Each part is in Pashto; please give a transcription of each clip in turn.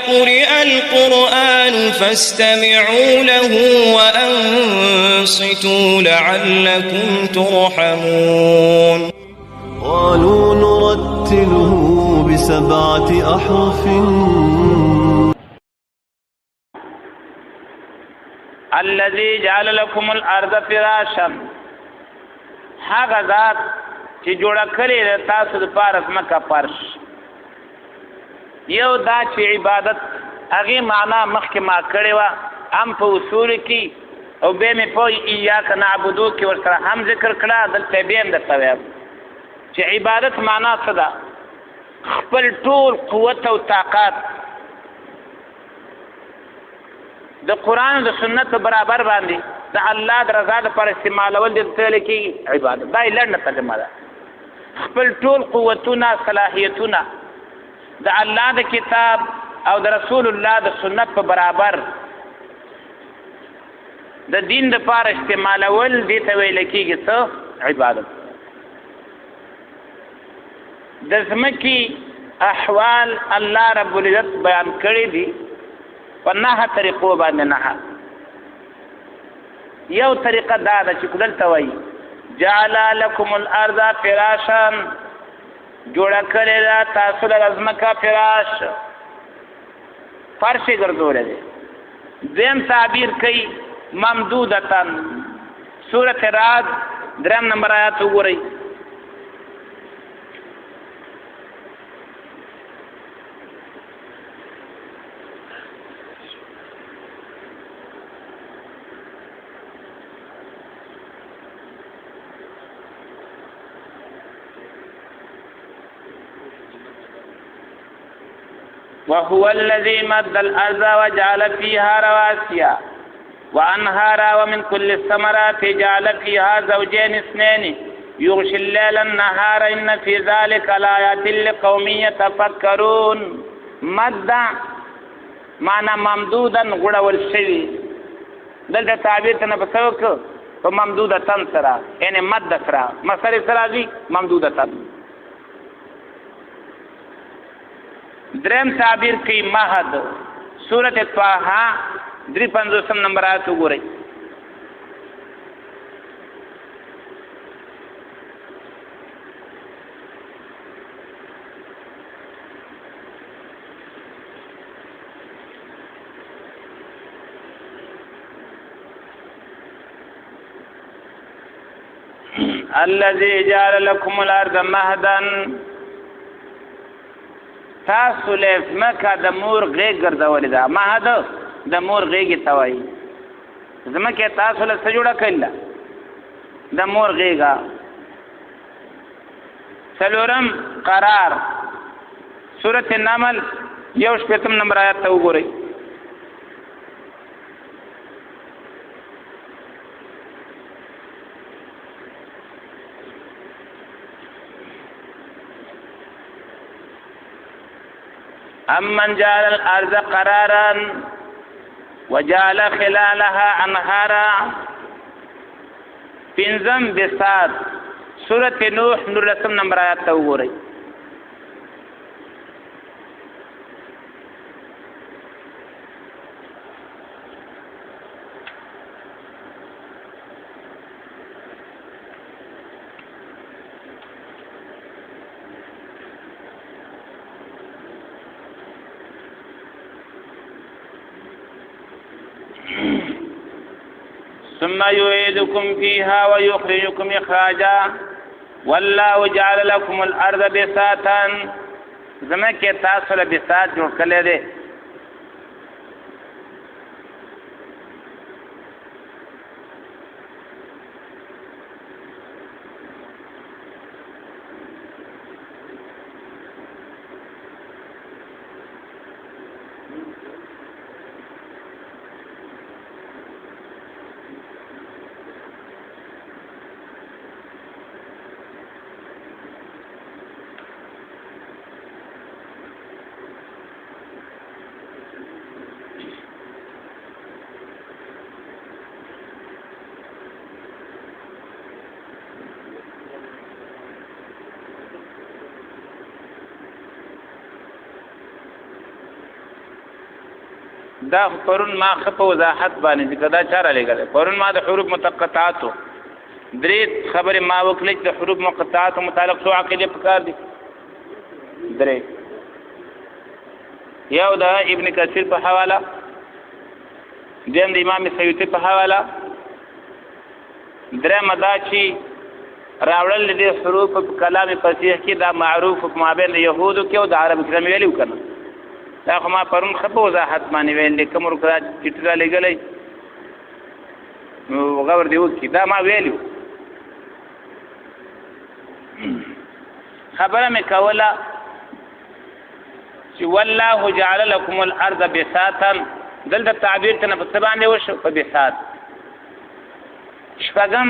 قرئ القرآن فاستمعوا له وأنصتوا لعلكم ترحمون قالوا نرتله ب7 أحرف الذي جعل لكم الارض فراشا هغه ذات چې جوړ کړی تاسو د پاره مکه فرش یو دا چې عبادت هغه معنا مخکې ما کړی و هم په اصول کې او به مې په ایاک نعبدو کې ورسره هم ذکر کړه دلته به هم درته وایم چې عبادت معنا څه ده خپل ټول قوت او طاقت د قرآن او د سنت برابر باندې د الله د رضا لپاره استعمالول د تل کې عبادت دا لړنه ترجمه ده خپل ټول قوتونه صلاحیتونه د الله د کتاب او د رسول الله د سنت په برابر د دین لپاره استعمالول دي ته ویل کېږي څه عبادت د ځمکې احوال الله رب العزت بیان کړی دي په 9 طریقو باندې 9 یو طریقه دا ده چې دلته وایي جعل لكم الارض فراشا جوړه کړې ده تاسو له ځمکه فراش فرش ګرځولې ده دیم تعبیر کوي ممدودتن سورۃ رعد 3 نمبر آیات وګورئ وهو الذي مد الأرض وجعل فيها رواسي وأنهارا ومن كل الثمرات جعل فيها زوجين اثنين يغشي الليل النهار إن في ذلك لآيات لقوم يتفكرون مد معنى ممدودا غړول شوی دلته تعبیر ته په څوک په ممدوده تن سره یعنی مد سره مسری سره دي ممدوده تن درم تعبیر کی مهد سورۃ طه 53 نمبر آیت وګورئ الذي جعل لكم الارض مهدا تاسو له مکه د مور غېږ ګرځولې ده مهد د مور غېږې ته وایي ځمکې تاسو له څه جوړه کړل د مور غېږه څلورم قرار سورۃ النمل 1 نمبر آیات ته وګورئ أمن جعل الأرض قرارا وجعل خلالها أنهارا پنځم بساط سورۃ نوح 19 نمبر آیات ته وګورئ ثم يعيدكم فيها ويخرجكم إخراجا والله جعل لكم الأرض بساطا زمکه تاسو له بساط جوړ کړل دي دا پرون ما خپ وضاحت باندې کدا چاره لګل پرون ما د حروف متقطعات درې خبره ما وکړه چې حروف مقطعات متعلق سو عقیده پکار دي درې یو دا ابن کثیر په حواله دیم د امام سیوطی په حواله درې مدا چې راوړل دي حروف په کلام فصیح کې دا معروف په مابین د يهودو کې او د عرب کې ویلو کنه دا خو ما پرون خپل وضاحت باندې ویل کوم ورکړه چې ټول لګلې نو غور دی وکي دا ما ویلو خبره مې کوله چې والله جعل لكم الارض بساطا دلته تعبیر ته په څه باندې وشو په بساط شپږم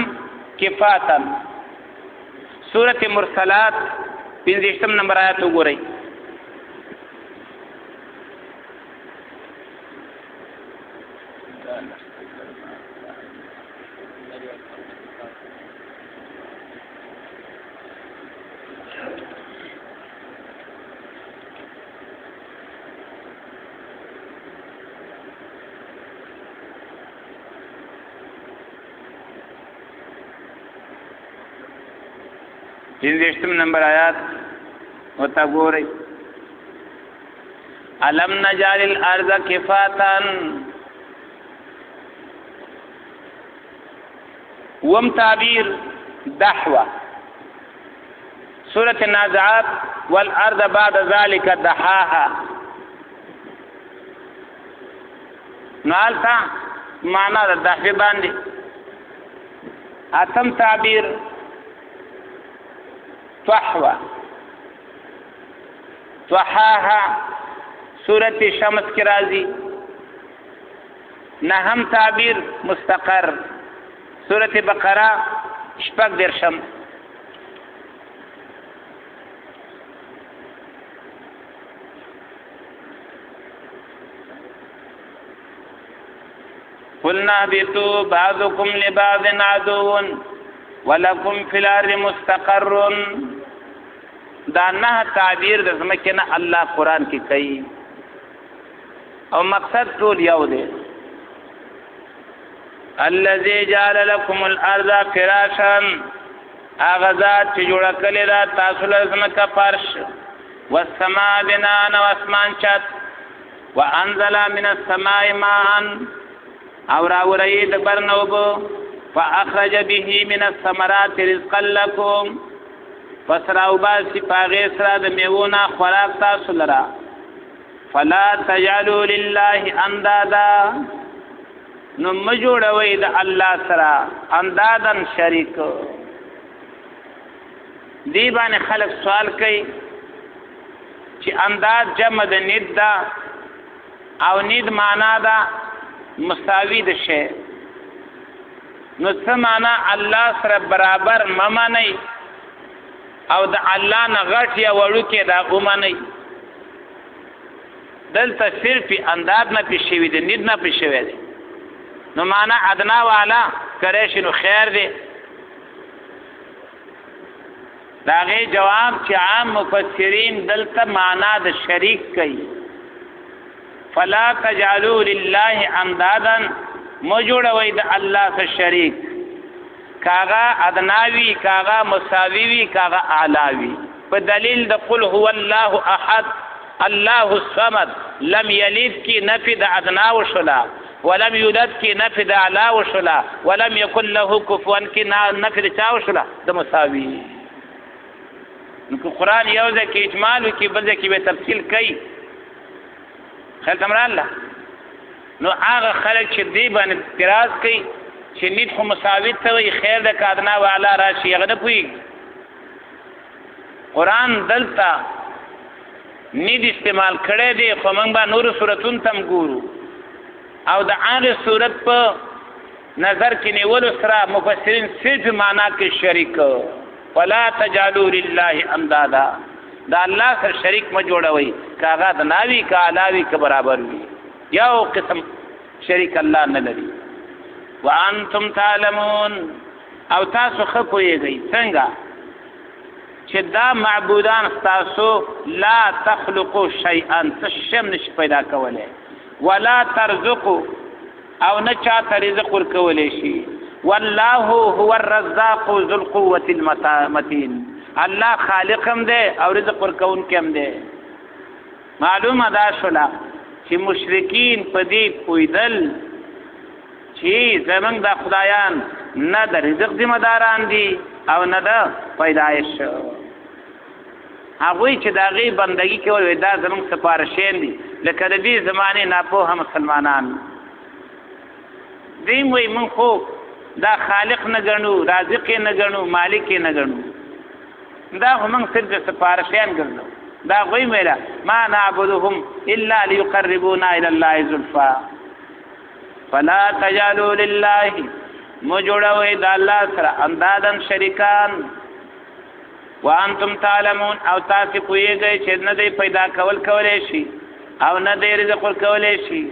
کفاتا سورۃ مرسلات 15 نمبر آیت وګورئ پنځم نمبر آیات وتا ګورئ الم نجعل الارض کفاتا وم تعبیر دحوه سورۃ النازعات والارض بعد ذلك دحاها نالتا معنا د دحوه باندې اتم تعبیر طحوه طحاها سورۃ شمس کی راضی نهم تعبیر مستقر سورۃ بقرہ شپږ درشم قلنا اهبطوا بعضكم لبعض عدو ولكم في الارض مستقر دا نه تعبیر د زمکه نه الله قران کې کوي او مقصد ټول یو دی الذي جعل لكم الارض فراشا اغذات چې جوړ کړی دا تاسو له زمکه فرش والسماء بناء او اسمان چت وانزل من السماء ماء او راوري د برنوب فاخرج به من الثمرات رزقا لكم فسراو باسی پاغی سرا د میونا خوراک تاسو لرا فلا تجعلوا لله اندادا نو مجوړوي د الله سرا اندادن شریک دی باندې خلق سوال کوي چې انداز جمع د ند دا او ند معنا دا مساوی د شی نو څه معنا الله سره برابر ممنئ او د الله نه غټ یا وړو کې دا اومنئ دلته صرف انداز نه پېښوي دي ند نه پېښوي دي نو معنا ادنا والا کرے شنو خیر دی دا غي جواب چې عام مفسرین دلته معنا د شریک کوي فلا تجعلوا لله اندادا موجوړوي د الله سره شریک کاغا ادناوی کاغا مساوی کاغا اعلاوی په دلیل د قل هو الله احد الله الصمد لم یلد کی نفی د ادنا وشلا ولم یولد کی نفی د اعلا وشلا ولم یکن له کفوا کی نفی د چا وشلا د مساوی نو قرآن یو ځکه اجمال کی بل ځکه به تفصیل کوي خل تمر الله نو هغه خلک چې دی باندې اعتراض کوي چې نیت خو مساویت ته وي خیر د کادنا والا راشي هغه نه پوي قرآن دلته نید استعمال کړی دی خو موږ به نور سورتون تم ګورو او د هغه صورت په نظر کې نیولو سره مفسرین صرف معنا کې شریک ولا تجعلوا لله اندادا دا الله سره شریک ما جوړوي کاغه د ناوی کا علاوی کا برابر وي یو قسم شریک الله نه لري وانتم تعلمون او تاسو خپويږئ څنګه چې دا معبودان تاسو لا تخلقوا شيئا تشم نش پیدا کوله ولا ترزقوا او نه چاته رزق ورکولی شي والله هو الرزاق ذو القوة المتين الله خالق هم دی او رزق ورکوونکی هم دی. معلومه دا شوله چې مشرکین په دې پوهېدل چې زمونږ د خدایان نه د رزق ذمه داران دي او نه د پیدایش. هغوی چې د هغې بندګي کول دا زمونږ سپارښیان دي لکه د دې زمانې ناپوهه مسلمانان. دوی وایي موږ خو دا خالق نه ګڼو، رازق یې نه ګڼو، مالک یې نه ګڼو، دا خو موږ صرف د سپارښیان ګرځو. دا غوی ویله ما نعبدهم الا ليقربونا الى الله زلفا فلا تجعلوا لله مجوړوي د الله سره اندادن شریکان وانتم تعلمون او تاسو پوهیږئ چې نه دی پیدا کولای شي او نه دی رزق ورکولی شي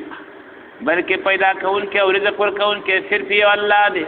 بلکې پیدا کوونکی او رزق ورکوونکی صرف یو الله دی.